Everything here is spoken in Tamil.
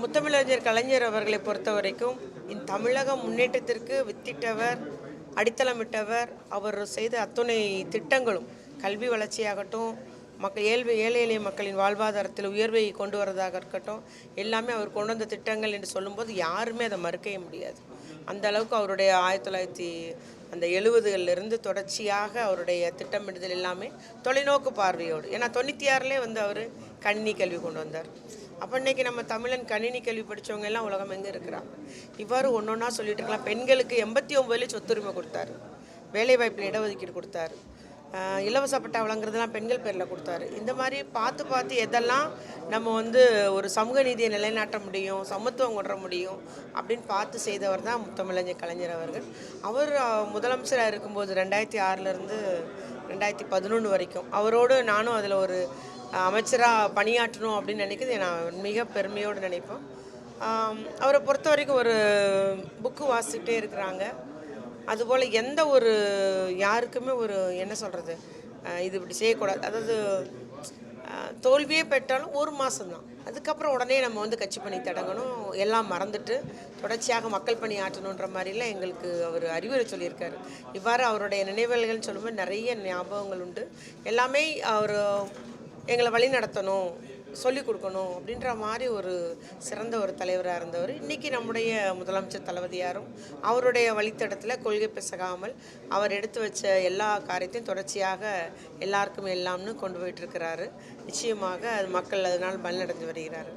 முத்தமிழறிஞர் கலைஞர் அவர்களை பொறுத்த வரைக்கும் இந்த தமிழக முன்னேற்றத்திற்கு வித்திட்டவர், அடித்தளமிட்டவர். அவர் செய்த அத்துணை திட்டங்களும் கல்வி வளர்ச்சியாகட்டும், ஏழை எளிய மக்களின் வாழ்வாதாரத்தில் உயர்வை கொண்டு வரதாக இருக்கட்டும், எல்லாமே அவர் கொண்டு வந்த திட்டங்கள் என்று சொல்லும்போது யாருமே அதை மறுக்கவே முடியாது. அந்த அளவுக்கு அவருடைய 1970களிலிருந்து தொடர்ச்சியாக அவருடைய திட்டமிடுதல் எல்லாமே தொலைநோக்கு பார்வையோடு. ஏன்னா 96லே அவர் கணினி கல்வி கொண்டு வந்தார். அப்போ இன்றைக்கி நம்ம தமிழன் கணினி கல்வி படித்தவங்க எல்லாம் உலகம் எங்கே இருக்கிறாங்க. இவ்வாறு ஒன்று ஒன்றா சொல்லிட்டு இருக்கலாம். பெண்களுக்கு 89லேயே சொத்துரிமை கொடுத்தாரு, வேலைவாய்ப்பில் இடஒதுக்கீடு கொடுத்தாரு, இலவச பட்டா வழங்குறதுலாம் பெண்கள் பேரில் கொடுத்தாரு. இந்த மாதிரி பார்த்து எதெல்லாம் நம்ம ஒரு சமூக நீதியை நிலைநாட்ட முடியும், சமத்துவம் கொண்டு முடியும் அப்படின்னு பார்த்து செய்தவர் தான் முத்தமிழறிஞர் கலைஞர் அவர்கள். அவர் முதலமைச்சராக இருக்கும்போது 2006லேருந்து 2011 வரைக்கும் அவரோடு நானும் அதில் ஒரு அமைச்சராக பணியாற்றணும் அப்படின்னு நினைக்கிறது நான் மிக பெருமையோடு நினைப்பேன். அவரை பொறுத்த வரைக்கும் ஒரு புக்கு வாசிக்கிட்டே இருக்கிறாங்க. அதுபோல் எந்த ஒரு யாருக்குமே என்ன சொல்கிறது, இது இப்படி செய்யக்கூடாது, அதாவது தோல்வியே பெற்றாலும் ஒரு மாதம்தான், அதுக்கப்புறம் உடனே நம்ம கட்சி பணி தொடங்கணும், எல்லாம் மறந்துட்டு தொடர்ச்சியாக மக்கள் பணி ஆற்றணுன்ற மாதிரிலாம் எங்களுக்கு அவர் அறிவுரை சொல்லியிருக்காரு. இவ்வாறு அவருடைய நினைவுகள்னு சொல்லும்போது நிறைய ஞாபகங்கள் உண்டு. எல்லாமே அவர் எங்களை வழி நடத்தணும், சொல்லிக் கொடுக்கணும் அப்படின்ற மாதிரி ஒரு சிறந்த ஒரு தலைவராக இருந்தவர். இன்றைக்கி நம்முடைய முதலமைச்சர் தளபதியாரும் அவருடைய வழித்தடத்தில் கொள்கை பிசகாமல் அவர் எடுத்து வச்ச எல்லா காரியத்தையும் தொடர்ச்சியாக எல்லாருக்கும் எல்லாம்னு கொண்டு போயிட்டுருக்கிறாரு. நிச்சயமாக அது மக்கள் அதனால் பலனடைந்து வருகிறார்.